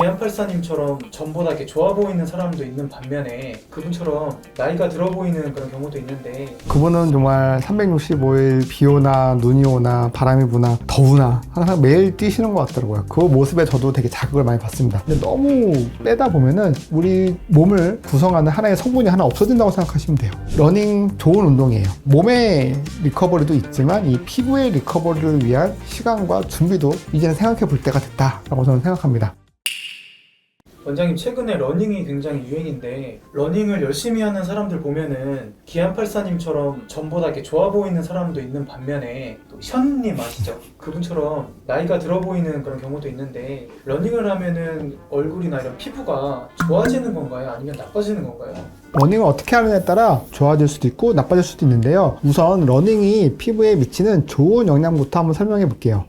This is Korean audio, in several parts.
기안84님처럼 전보다 이렇게 좋아 보이는 사람도 있는 반면에 그분처럼 나이가 들어 보이는 그런 경우도 있는데 그분은 정말 365일 비 오나 눈이 오나 바람이 부나 더우나 항상 매일 뛰시는 것 같더라고요. 그 모습에 저도 되게 자극을 많이 받습니다. 근데 너무 빼다 보면은 우리 몸을 구성하는 하나의 성분이 하나 없어진다고 생각하시면 돼요. 러닝 좋은 운동이에요. 몸의 리커버리도 있지만 이 피부의 리커버리를 위한 시간과 준비도 이제는 생각해 볼 때가 됐다라고 저는 생각합니다. 원장님, 최근에 러닝이 굉장히 유행인데 러닝을 열심히 하는 사람들 보면은 기안84님처럼 전보다 이렇게 좋아 보이는 사람도 있는 반면에 또 현님 아시죠? 그분처럼 나이가 들어 보이는 그런 경우도 있는데 러닝을 하면은 얼굴이나 이런 피부가 좋아지는 건가요? 아니면 나빠지는 건가요? 러닝을 어떻게 하느냐에 따라 좋아질 수도 있고 나빠질 수도 있는데요. 우선 러닝이 피부에 미치는 좋은 영향부터 한번 설명해 볼게요.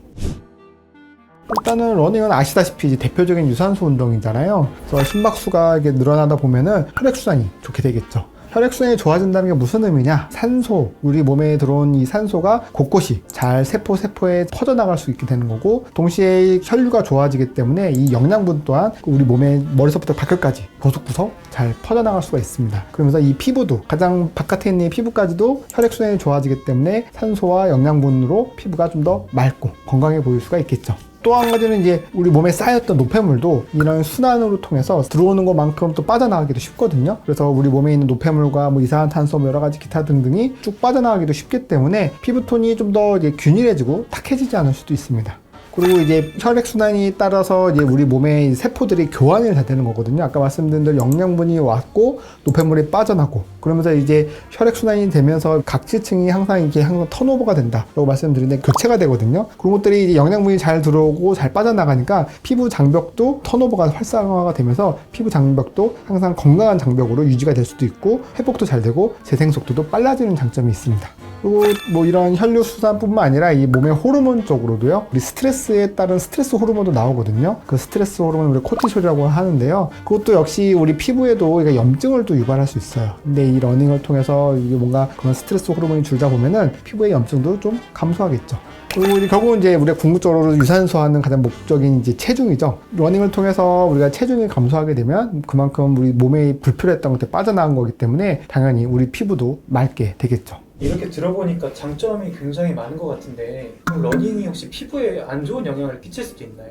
일단은 러닝은 아시다시피 이제 대표적인 유산소 운동이잖아요. 그래서 심박수가 이렇게 늘어나다 보면은 혈액순환이 좋게 되겠죠. 혈액순환이 좋아진다는 게 무슨 의미냐? 산소, 우리 몸에 들어온 이 산소가 곳곳이 잘 세포에 퍼져나갈 수 있게 되는 거고, 동시에 혈류가 좋아지기 때문에 이 영양분 또한 우리 몸의 머리서부터 발끝까지 구석구석 잘 퍼져나갈 수가 있습니다. 그러면서 이 피부도, 가장 바깥에 있는 이 피부까지도 혈액순환이 좋아지기 때문에 산소와 영양분으로 피부가 좀 더 맑고 건강해 보일 수가 있겠죠. 또 한 가지는 이제 우리 몸에 쌓였던 노폐물도 이런 순환으로 통해서 들어오는 것만큼 또 빠져나가기도 쉽거든요. 그래서 우리 몸에 있는 노폐물과 뭐 이산화탄소, 여러 가지 기타 등등이 쭉 빠져나가기도 쉽기 때문에 피부톤이 좀 더 균일해지고 탁해지지 않을 수도 있습니다. 그리고 이제 혈액순환이 따라서 이제 우리 몸의 세포들이 교환이 다 되는 거거든요. 아까 말씀드린 대로 영양분이 왔고 노폐물이 빠져나고, 그러면서 이제 혈액순환이 되면서 각지층이 항상 턴오버가 된다라고 말씀드리는데 교체가 되거든요. 그런 것들이 이제 영양분이 잘 들어오고 잘 빠져나가니까 피부 장벽도 턴오버가 활성화가 되면서 피부 장벽도 항상 건강한 장벽으로 유지가 될 수도 있고, 회복도 잘 되고 재생 속도도 빨라지는 장점이 있습니다. 그리고 뭐 이런 혈류 수산뿐만 아니라 이 몸의 호르몬 쪽으로도요, 우리 스트레스에 따른 스트레스 호르몬도 나오거든요. 그 스트레스 호르몬을 우리 코티솔이라고 하는데요. 그것도 역시 우리 피부에도 염증을 또 유발할 수 있어요. 근데 이 러닝을 통해서 이게 뭔가 그런 스트레스 호르몬이 줄다 보면은 피부의 염증도 좀 감소하겠죠. 그리고 이제 결국은 이제 우리가 궁극적으로 유산소화하는 가장 목적인 이제 체중이죠. 러닝을 통해서 우리가 체중이 감소하게 되면 그만큼 우리 몸에 불필요했던 것들이 빠져나간 거기 때문에 당연히 우리 피부도 맑게 되겠죠. 이렇게 들어보니까 장점이 굉장히 많은 것 같은데 그럼 러닝이 혹시 피부에 안 좋은 영향을 끼칠 수도 있나요?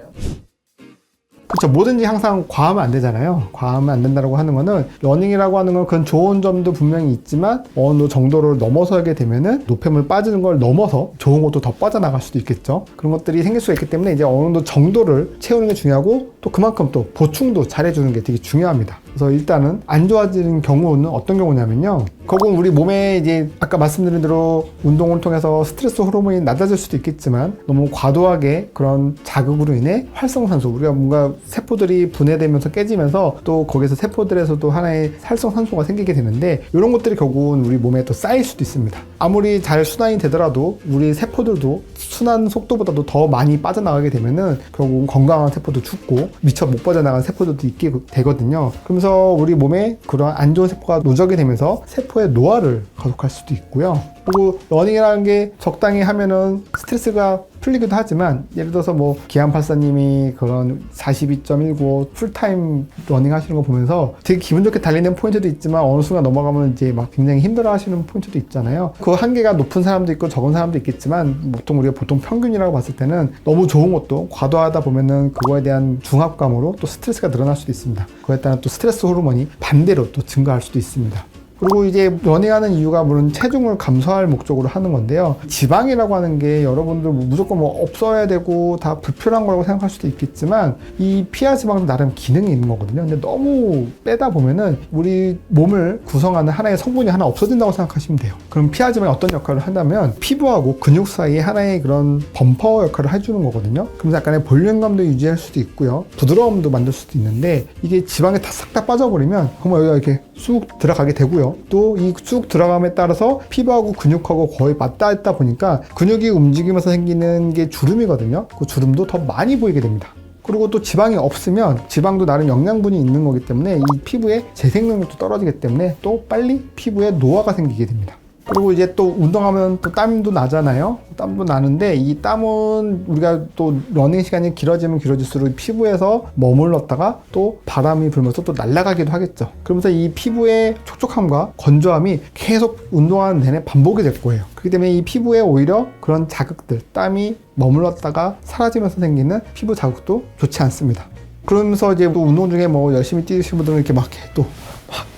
그렇죠. 뭐든지 항상 과하면 안 되잖아요. 과하면 안 된다고 하는 거는, 러닝이라고 하는 건 그런 좋은 점도 분명히 있지만 어느 정도를 넘어서게 되면은 노폐물 빠지는 걸 넘어서 좋은 것도 더 빠져나갈 수도 있겠죠. 그런 것들이 생길 수가 있기 때문에 이제 어느 정도 정도를 채우는 게 중요하고, 또 그만큼 또 보충도 잘해주는 게 되게 중요합니다. 그래서 일단은 안 좋아지는 경우는 어떤 경우냐면요, 결국은 우리 몸에 이제 아까 말씀드린 대로 운동을 통해서 스트레스 호르몬이 낮아질 수도 있겠지만 너무 과도하게 그런 자극으로 인해 활성산소, 우리가 뭔가 세포들이 분해되면서 깨지면서 또 거기서 세포들에서도 하나의 활성산소가 생기게 되는데, 이런 것들이 결국은 우리 몸에 또 쌓일 수도 있습니다. 아무리 잘 순환이 되더라도 우리 세포들도 순환 속도보다도 더 많이 빠져나가게 되면은 결국은 건강한 세포도 죽고 미처 못 빠져나간 세포들도 있게 되거든요. 그러면서 우리 몸에 그런 안 좋은 세포가 누적이 되면서 세포의 노화를 가속할 수도 있고요. 그리고 러닝이라는 게 적당히 하면은 스트레스가 풀리기도 하지만, 예를 들어서 뭐 기안84님이 그런 42.195 풀타임 러닝 하시는 거 보면서 되게 기분 좋게 달리는 포인트도 있지만 어느 순간 넘어가면 이제 막 굉장히 힘들어 하시는 포인트도 있잖아요. 그 한계가 높은 사람도 있고 적은 사람도 있겠지만 우리가 보통 평균이라고 봤을 때는 너무 좋은 것도 과도하다 보면은 그거에 대한 중압감으로 또 스트레스가 늘어날 수도 있습니다. 그거에 따른 또 스트레스 호르몬이 반대로 또 증가할 수도 있습니다. 그리고 이제 러닝하는 이유가 물론 체중을 감소할 목적으로 하는 건데요. 지방이라고 하는 게 여러분들 무조건 뭐 없어야 되고 다 불필요한 거라고 생각할 수도 있겠지만, 이 피하 지방도 나름 기능이 있는 거거든요. 근데 너무 빼다 보면은 우리 몸을 구성하는 하나의 성분이 하나 없어진다고 생각하시면 돼요. 그럼 피하 지방이 어떤 역할을 한다면 피부하고 근육 사이에 하나의 그런 범퍼 역할을 해주는 거거든요. 그러면서 약간의 볼륨감도 유지할 수도 있고요, 부드러움도 만들 수도 있는데, 이게 지방이 다 싹 다 빠져버리면 정말 여기가 이렇게 쑥 들어가게 되고요. 또 이 쑥 들어감에 따라서 피부하고 근육하고 거의 맞닿아 있다 보니까 근육이 움직이면서 생기는 게 주름이거든요. 그 주름도 더 많이 보이게 됩니다. 그리고 또 지방이 없으면 지방도 나름 영양분이 있는 거기 때문에 이 피부의 재생 능력도 떨어지기 때문에 또 빨리 피부에 노화가 생기게 됩니다. 그리고 이제 또 운동하면 또 땀도 나잖아요. 땀도 나는데 이 땀은 우리가 또 러닝 시간이 길어지면 길어질수록 피부에서 머물렀다가 또 바람이 불면서 또 날아가기도 하겠죠. 그러면서 이 피부의 촉촉함과 건조함이 계속 운동하는 내내 반복이 될 거예요. 그렇기 때문에 이 피부에 오히려 그런 자극들, 땀이 머물렀다가 사라지면서 생기는 피부 자극도 좋지 않습니다. 그러면서 이제 또 운동 중에 뭐 열심히 뛰시는 분들은 이렇게 막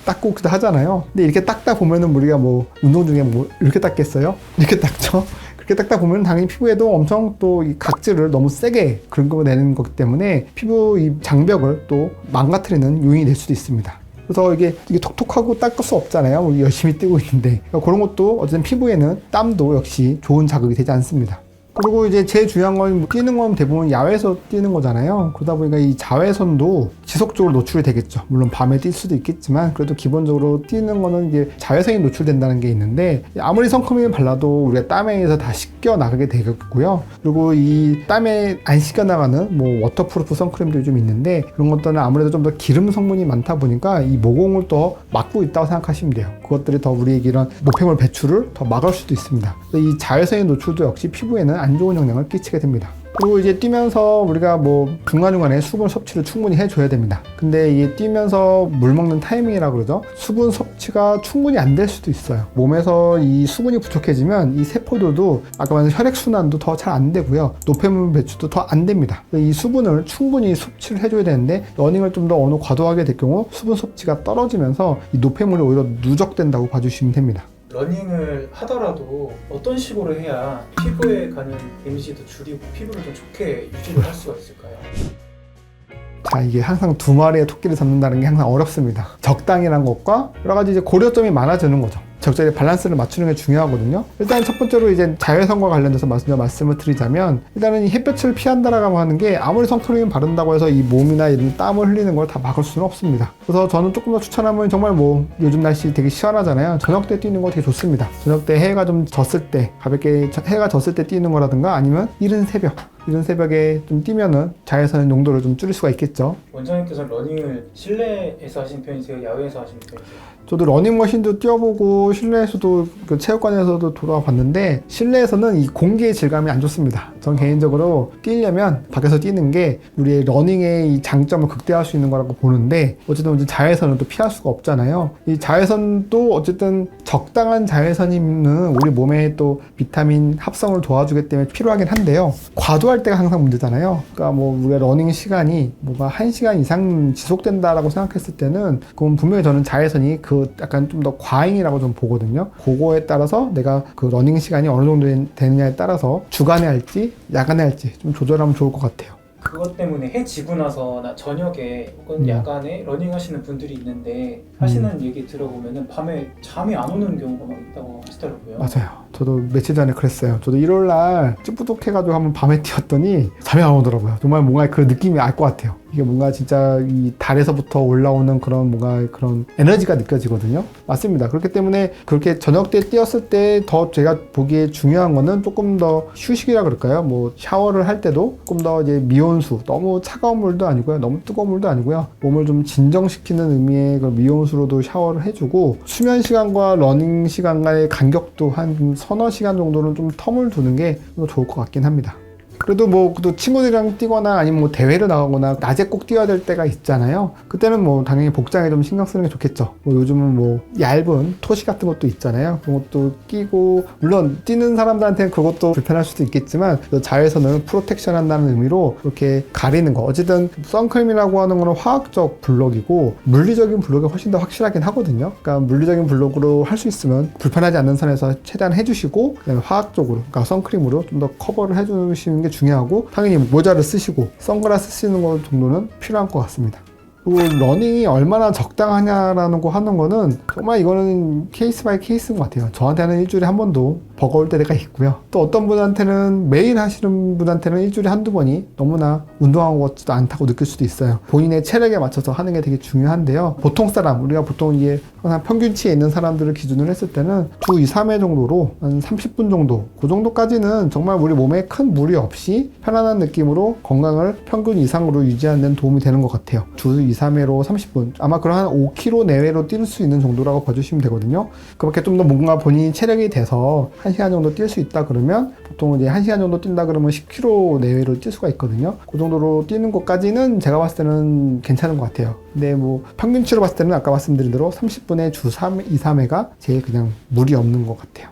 닦고 기도 하잖아요. 근데 이렇게 닦다 보면은 우리가 뭐 운동 중에 뭐 이렇게 닦겠어요? 이렇게 닦죠. 그렇게 닦다 보면 당연히 피부에도 엄청 또 이 각질을 너무 세게 긁어내는 거기 때문에 피부 이 장벽을 또 망가뜨리는 요인이 될 수도 있습니다. 그래서 이게 톡톡하고 닦을 수 없잖아요. 우리 열심히 뛰고 있는데. 그러니까 그런 것도 어쨌든 피부에는 땀도 역시 좋은 자극이 되지 않습니다. 그리고 이제 제일 중요한 건 뛰는 건 대부분 야외에서 뛰는 거잖아요. 그러다 보니까 이 자외선도 지속적으로 노출이 되겠죠. 물론 밤에 뛸 수도 있겠지만 그래도 기본적으로 뛰는 거는 이제 자외선이 노출된다는 게 있는데 아무리 선크림을 발라도 우리가 땀에 의해서 다 씻겨 나가게 되겠고요. 그리고 이 땀에 안 씻겨 나가는 뭐 워터프루프 선크림도 좀 있는데 그런 것들은 아무래도 좀 더 기름 성분이 많다 보니까 이 모공을 더 막고 있다고 생각하시면 돼요. 그것들이 더 우리에게 이런 노폐물 배출을 더 막을 수도 있습니다. 이 자외선의 노출도 역시 피부에는 안 좋은 영향을 끼치게 됩니다. 그리고 이제 뛰면서 우리가 뭐 중간중간에 수분 섭취를 충분히 해줘야 됩니다. 근데 이게 뛰면서 물 먹는 타이밍이라 그러죠. 수분 섭취가 충분히 안 될 수도 있어요. 몸에서 이 수분이 부족해지면 이 세포들도 아까 말한 혈액순환도 더 잘 안 되고요. 노폐물 배출도 더 안 됩니다. 이 수분을 충분히 섭취를 해줘야 되는데 러닝을 좀 더 어느 과도하게 될 경우 수분 섭취가 떨어지면서 이 노폐물이 오히려 누적된다고 봐주시면 됩니다. 러닝을 하더라도 어떤 식으로 해야 피부에 가는 데미지도 줄이고 피부를 좀 좋게 유지를 할 수가 있을까요? 자, 이게 항상 두 마리의 토끼를 잡는다는 게 항상 어렵습니다. 적당이란 것과 여러 가지 이제 고려점이 많아지는 거죠. 적절히 밸런스를 맞추는 게 중요하거든요. 일단 첫 번째로 이제 자외선과 관련돼서 말씀을 드리자면 일단은 이 햇볕을 피한다라고 하는 게 아무리 선크림 바른다고 해서 이 몸이나 이런 땀을 흘리는 걸 다 막을 수는 없습니다. 그래서 저는 조금 더 추천하면 정말 뭐 요즘 날씨 되게 시원하잖아요. 저녁 때 뛰는 거 되게 좋습니다. 저녁 때 해가 좀 졌을 때 가볍게 해가 졌을 때 뛰는 거라든가 아니면 이른 새벽에 좀 뛰면은 자외선 농도를 좀 줄일 수가 있겠죠. 원장님께서는 러닝을 실내에서 하시는 편이세요? 야외에서 하시는 편이세요? 저도 러닝머신도 뛰어보고 실내에서도 그 체육관에서도 돌아봤는데 실내에서는 이 공기의 질감이 안 좋습니다. 전 개인적으로 뛰려면 밖에서 뛰는 게 우리의 러닝의 이 장점을 극대화할 수 있는 거라고 보는데 어쨌든 이제 자외선은 또 피할 수가 없잖아요. 이 자외선도 어쨌든 적당한 자외선이면 우리 몸에 또 비타민 합성을 도와주기 때문에 필요하긴 한데요. 과도할 때가 항상 문제잖아요. 그러니까 뭐 우리가 러닝 시간이 뭐가 1시간 이상 지속된다라고 생각했을 때는 그건 분명히 저는 자외선이 그 약간 좀 더 과잉이라고 좀 보거든요. 그거에 따라서 내가 그 러닝 시간이 어느 정도 되느냐에 따라서 주간에 할지 야간에 할지 좀 조절하면 좋을 것 같아요. 그것 때문에 해 지고 나서 저녁에 혹은 야간에 러닝 하시는 분들이 있는데 하시는 얘기 들어보면은 밤에 잠이 안 오는 경우가 막 있다고 하시더라고요. 맞아요. 저도 며칠 전에 그랬어요. 저도 일요일날 찌뿌둥해가지고 한번 밤에 뛰었더니 잠이 안 오더라고요. 정말 뭔가 그 느낌이 알 것 같아요. 이게 뭔가 진짜 이 달에서부터 올라오는 그런 뭔가 그런 에너지가 느껴지거든요. 맞습니다. 그렇기 때문에 그렇게 저녁 때 뛰었을 때 더 제가 보기에 중요한 거는 조금 더 휴식이라 그럴까요? 뭐 샤워를 할 때도 조금 더 이제 미온수, 너무 차가운 물도 아니고요. 너무 뜨거운 물도 아니고요. 몸을 좀 진정시키는 의미의 그런 미온수로도 샤워를 해주고 수면 시간과 러닝 시간 간의 간격도 한 서너 시간 정도는 좀 텀을 두는 게 좀 좋을 것 같긴 합니다. 그래도 뭐 또 친구들이랑 뛰거나 아니면 뭐 대회를 나가거나 낮에 꼭 뛰어야 될 때가 있잖아요. 그때는 뭐 당연히 복장에 좀 신경 쓰는 게 좋겠죠. 뭐 요즘은 뭐 얇은 토시 같은 것도 있잖아요. 그런 것도 끼고 물론 뛰는 사람들한테는 그것도 불편할 수도 있겠지만 자외선을 프로텍션 한다는 의미로 이렇게 가리는 거. 어쨌든 선크림이라고 하는 거는 화학적 블록이고 물리적인 블록이 훨씬 더 확실하긴 하거든요. 그러니까 물리적인 블록으로 할 수 있으면 불편하지 않는 선에서 최대한 해주시고 그다음에 화학적으로 그러니까 선크림으로 좀 더 커버를 해주시는 게 중요하고 당연히 모자를 쓰시고 선글라스 쓰시는 것 정도는 필요한 것 같습니다. 그리고 러닝이 얼마나 적당하냐라는 거 하는 거는 정말 이거는 케이스 바이 케이스인 것 같아요. 저한테는 일주일에 한 번도 버거울 때가 있고요. 또 어떤 분한테는 매일 하시는 분한테는 일주일에 한두 번이 너무나 운동한 것 않다고 느낄 수도 있어요. 본인의 체력에 맞춰서 하는 게 되게 중요한데요. 보통 사람, 우리가 보통 이게 항상 평균치에 있는 사람들을 기준으로 했을 때는 주 2, 3회 정도로 한 30분 정도, 그 정도까지는 정말 우리 몸에 큰 무리 없이 편안한 느낌으로 건강을 평균 이상으로 유지하는 데는 도움이 되는 것 같아요. 주 2, 3회로 30분, 아마 그런 한 5km 내외로 뛸 수 있는 정도라고 봐주시면 되거든요. 그렇게 좀 더 뭔가 본인이 체력이 돼서 1시간 정도 뛸 수 있다 그러면 보통 이제 1시간 정도 뛴다 그러면 10km 내외로 뛸 수가 있거든요. 그 정도로 뛰는 것까지는 제가 봤을 때는 괜찮은 것 같아요. 근데 뭐 평균치로 봤을 때는 아까 말씀드린 대로 30분에 주 3, 2, 3회가 제일 그냥 무리 없는 것 같아요.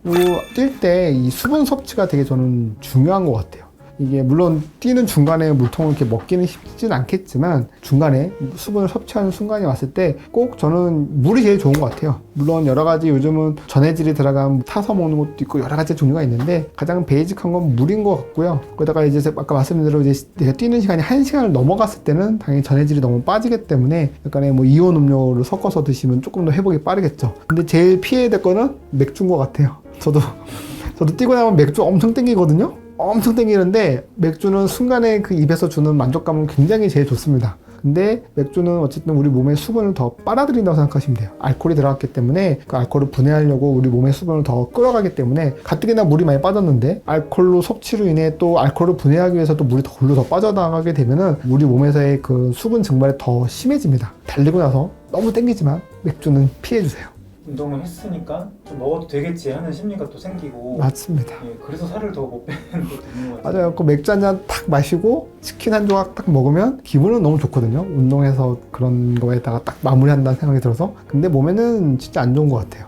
그리고 뛸 때 이 수분 섭취가 되게 저는 중요한 것 같아요. 이게 물론 뛰는 중간에 물통을 이렇게 먹기는 쉽진 않겠지만 중간에 수분을 섭취하는 순간이 왔을 때 꼭 저는 물이 제일 좋은 것 같아요. 물론 여러 가지 요즘은 전해질이 들어간 타서 먹는 것도 있고 여러 가지 종류가 있는데 가장 베이직한 건 물인 것 같고요. 거기다가 이제 아까 말씀드린 대로 이제 내가 뛰는 시간이 1시간을 넘어갔을 때는 당연히 전해질이 너무 빠지기 때문에 약간의 뭐 이온 음료를 섞어서 드시면 조금 더 회복이 빠르겠죠. 근데 제일 피해야 될 거는 맥주인 것 같아요. 저도 뛰고 나면 맥주 엄청 땡기거든요. 엄청 땡기는데 맥주는 순간에 그 입에서 주는 만족감은 굉장히 제일 좋습니다. 근데 맥주는 어쨌든 우리 몸의 수분을 더 빨아들인다고 생각하시면 돼요. 알코올이 들어갔기 때문에 그 알코올을 분해하려고 우리 몸의 수분을 더 끌어가기 때문에 가뜩이나 물이 많이 빠졌는데 알코올로 섭취로 인해 또 알코올을 분해하기 위해서 또 물이 더 빠져나가게 되면은 우리 몸에서의 그 수분 증발이 더 심해집니다. 달리고 나서 너무 땡기지만 맥주는 피해주세요. 운동을 했으니까 좀 먹어도 되겠지 하는 심리가 또 생기고. 맞습니다. 예, 그래서 살을 더 못 빼는 것도 있는 것 같아요. 맞아요. 그 맥주 한 잔 탁 마시고 치킨 한 조각 딱 먹으면 기분은 너무 좋거든요. 운동해서 그런 거에다가 딱 마무리한다는 생각이 들어서. 근데 몸에는 진짜 안 좋은 것 같아요.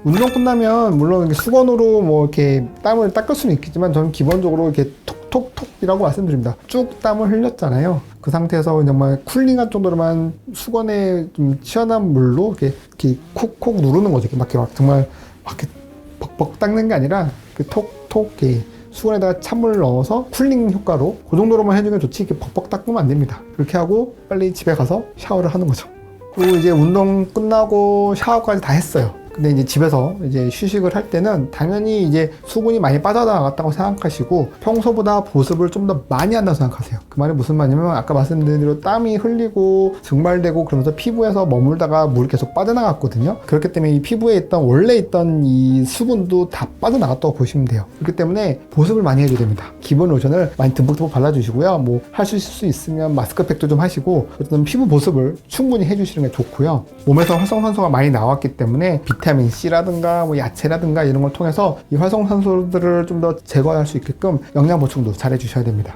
운동 끝나면 물론 수건으로 뭐 이렇게 땀을 닦을 수는 있겠지만 저는 기본적으로 이렇게 톡톡톡이라고 말씀드립니다. 쭉 땀을 흘렸잖아요. 그 상태에서 정말 쿨링할 정도로만 수건에 좀 시원한 물로 이렇게 콕콕 누르는 거죠. 막 정말 막 이렇게 벅벅 닦는 게 아니라 톡톡 이렇게 수건에다가 찬물을 넣어서 쿨링 효과로 그 정도로만 해주면 좋지 이렇게 벅벅 닦으면 안 됩니다. 그렇게 하고 빨리 집에 가서 샤워를 하는 거죠. 그리고 이제 운동 끝나고 샤워까지 다 했어요. 근데 이제 집에서 이제 휴식을 할 때는 당연히 이제 수분이 많이 빠져나갔다고 생각하시고 평소보다 보습을 좀 더 많이 한다고 생각하세요. 그 말이 무슨 말이냐면 아까 말씀드린 대로 땀이 흘리고 증발되고 그러면서 피부에서 머물다가 물이 계속 빠져나갔거든요. 그렇기 때문에 이 피부에 원래 있던 이 수분도 다 빠져나갔다고 보시면 돼요. 그렇기 때문에 보습을 많이 해줘야 됩니다. 기본 로션을 많이 듬뿍듬뿍 발라주시고요. 뭐 할 수 있으면 마스크팩도 좀 하시고 어쨌든 피부 보습을 충분히 해주시는 게 좋고요. 몸에서 활성산소가 많이 나왔기 때문에 비타민 C라든가 뭐 야채라든가 이런 걸 통해서 이 활성산소들을 좀 더 제거할 수 있게끔 영양 보충도 잘 해주셔야 됩니다.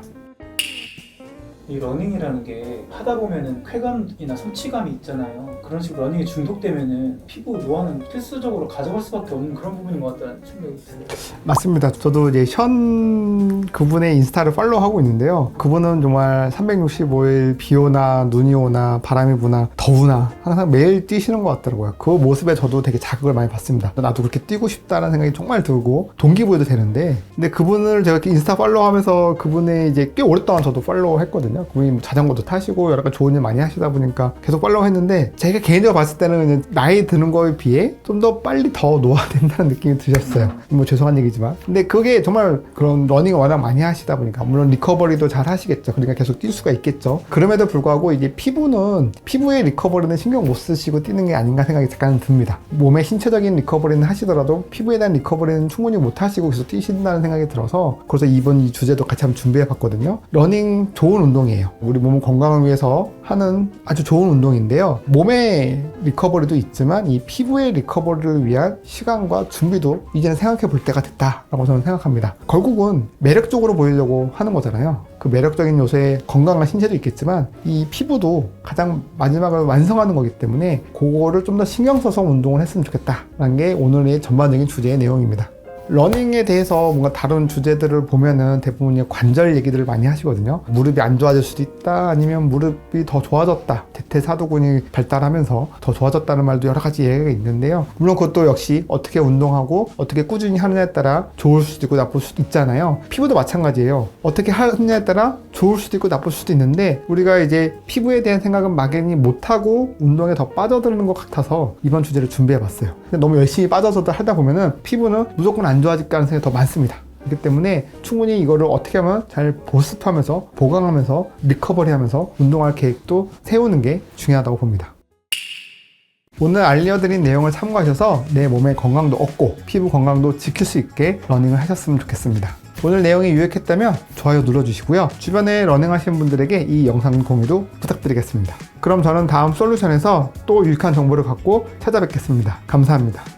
이 러닝이라는 게 하다 보면은 쾌감이나 성취감이 있잖아요. 그런 식으로 러닝에 중독되면은 피부 노화는 필수적으로 가져갈 수밖에 없는 그런 부분인 것 같다는 생각이 들어요. 맞습니다. 저도 이제 현 그분의 인스타를 팔로우하고 있는데요. 그분은 정말 365일 비 오나 눈이 오나 바람이 부나 더우나 항상 매일 뛰시는 것 같더라고요. 그 모습에 저도 되게 자극을 많이 받습니다. 나도 그렇게 뛰고 싶다는 생각이 정말 들고 동기부여도 되는데 근데 그분을 제가 이렇게 인스타 팔로우하면서 그분의 이제 꽤 오랫동안 저도 팔로우 했거든요. 그분이 뭐 자전거도 타시고 여러 가지 좋은 일 많이 하시다 보니까 계속 팔로우 했는데 제가 개인적으로 봤을 때는 그냥 나이 드는 거에 비해 좀 더 빨리 더 노화된다는 느낌이 드셨어요. 뭐 죄송한 얘기지만 근데 그게 정말 그런 러닝을 워낙 많이 하시다 보니까 물론 리커버리도 잘 하시겠죠. 그러니까 계속 뛸 수가 있겠죠. 그럼에도 불구하고 이게 피부의 리커버리는 신경 못 쓰시고 뛰는 게 아닌가 생각이 잠깐 듭니다. 몸의 신체적인 리커버리는 하시더라도 피부에 대한 리커버리는 충분히 못 하시고 계속 뛰신다는 생각이 들어서 그래서 이번 이 주제도 같이 한번 준비해 봤거든요. 러닝 좋은 운동이에요. 우리 몸 건강을 위해서 하는 아주 좋은 운동인데요. 몸의 리커버리도 있지만 이 피부의 리커버리를 위한 시간과 준비도 이제는 생각해 볼 때가 됐다라고 저는 생각합니다. 결국은 매력적으로 보이려고 하는 거잖아요. 그 매력적인 요소에 건강한 신체도 있겠지만 이 피부도 가장 마지막으로 완성하는 거기 때문에 그거를 좀 더 신경 써서 운동을 했으면 좋겠다라는 게 오늘의 전반적인 주제의 내용입니다. 러닝에 대해서 뭔가 다른 주제들을 보면은 대부분 관절 얘기들을 많이 하시거든요. 무릎이 안 좋아질 수도 있다, 아니면 무릎이 더 좋아졌다, 대퇴사두근이 발달하면서 더 좋아졌다는 말도 여러 가지 얘기가 있는데요. 물론 그것도 역시 어떻게 운동하고 어떻게 꾸준히 하느냐에 따라 좋을 수도 있고 나쁠 수도 있잖아요. 피부도 마찬가지예요. 어떻게 하느냐에 따라 좋을 수도 있고 나쁠 수도 있는데 우리가 이제 피부에 대한 생각은 막연히 못하고 운동에 더 빠져드는 것 같아서 이번 주제를 준비해봤어요. 너무 열심히 빠져서 하다 보면은 피부는 무조건 안 좋아질 가능성이 더 많습니다. 그렇기 때문에 충분히 이거를 어떻게 하면 잘 보습하면서 보강하면서 리커버리 하면서 운동할 계획도 세우는 게 중요하다고 봅니다. 오늘 알려드린 내용을 참고하셔서 내 몸의 건강도 얻고 피부 건강도 지킬 수 있게 러닝을 하셨으면 좋겠습니다. 오늘 내용이 유익했다면 좋아요 눌러주시고요. 주변에 러닝 하시는 분들에게 이 영상 공유도 부탁드리겠습니다. 그럼 저는 다음 솔루션에서 또 유익한 정보를 갖고 찾아뵙겠습니다. 감사합니다.